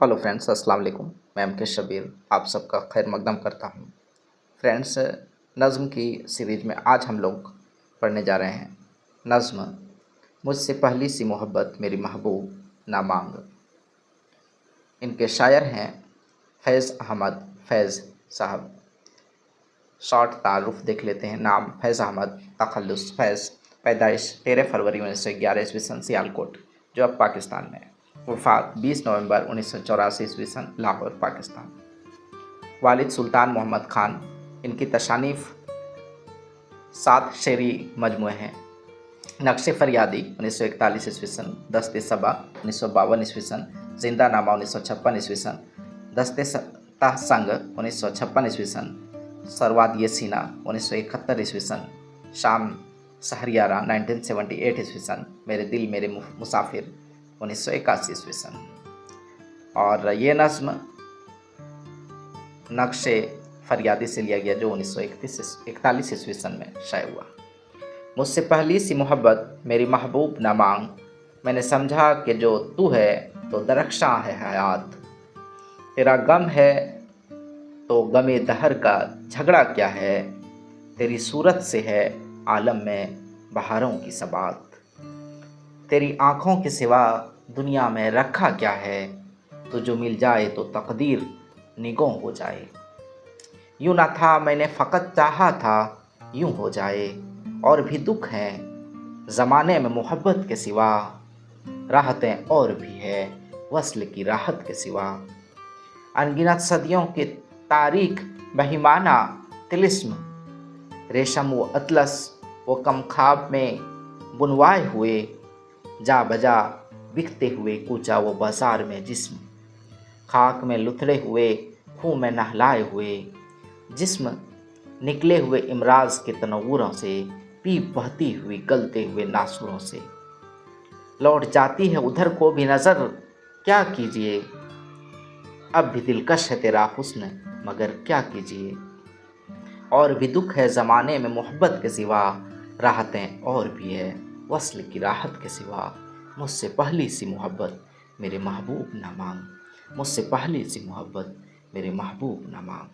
Hello friends, अस्सलाम वालेकुम। मैं एम के शबीर आप सबका खैर मकदम करता हूँ। फ्रेंड्स, नज़्म की सीरीज़ में आज हम लोग पढ़ने जा रहे हैं नज़्म मुझसे पहली सी मोहब्बत मेरी महबूब ना मांग। इनके शायर हैं फैज़ अहमद फैज़ साहब। शॉर्ट तारुफ देख लेते हैं। नाम फैज़ अहमद, तखल्लुस फैज़, पैदाइश 13 फरवरी 1911 ईस्वी सन सियालकोट जो अब पाकिस्तान में है। वफ़ात 20 नवंबर 1984 ईस्वी सन लाहौर पाकिस्तान। वालिद सुल्तान मोहम्मद ख़ान। इनकी तशानीफ़ 7 शेरी मजमूए हैं। नक्श फरियादी 1941 ईस्वी सन, दस्ते सबा 1952 ईस्वी सन, जिंदा नामा 1956 ईस्वी सन, दस्ते तहसंग 1956 ईस्वी सन, सरवाद ये सीना 1971 ईस्वी सन, शाम सहरियारा 1978 ईस्वी सन, मेरे दिल मेरे मुसाफिर 1981 ईस्वी सन। और ये नज़्म नक्शे फरियादी से लिया गया जो 1941 ईस्वी सन में शाये हुआ। मुझसे पहली सी मोहब्बत मेरी महबूब ना मांग, मैंने समझा कि जो तू है तो दरख्शां है हयात, तेरा गम है तो गमे दहर का झगड़ा क्या है, तेरी सूरत से है आलम में बहारों की सबात, तेरी आँखों के सिवा दुनिया में रखा क्या है, तो जो मिल जाए तो तकदीर निगोह हो जाए। यूँ ना था मैंने फ़कत चाहा था यूँ हो जाए, और भी दुख हैं ज़माने में मोहब्बत के सिवा, राहतें और भी है वस्ल की राहत के सिवा। अनगिनत सदियों की तारीख बहिमाना तिलिस्म, रेशम व अतलस वो कम ख्वाब में बुनवाए हुए, जा बजा बिकते हुए कूचा वो बाजार में जिस्म, खाक में लुथड़े हुए खूह में नहलाए हुए जिस्म, निकले हुए इमराज के तनव्वुरों से, पी बहती हुई गलते हुए नासुरों से। लौट जाती है उधर को भी नज़र क्या कीजिए, अब भी दिलकश है तेरा हुस्न मगर क्या कीजिए। और भी दुख है ज़माने में मोहब्बत के सिवा, राहतें और भी है वस्ल की राहत के सिवा। मुझसे पहली सी मोहब्बत मेरे महबूब ना मांग, मुझसे पहली सी मोहब्बत मेरे महबूब ना मांग।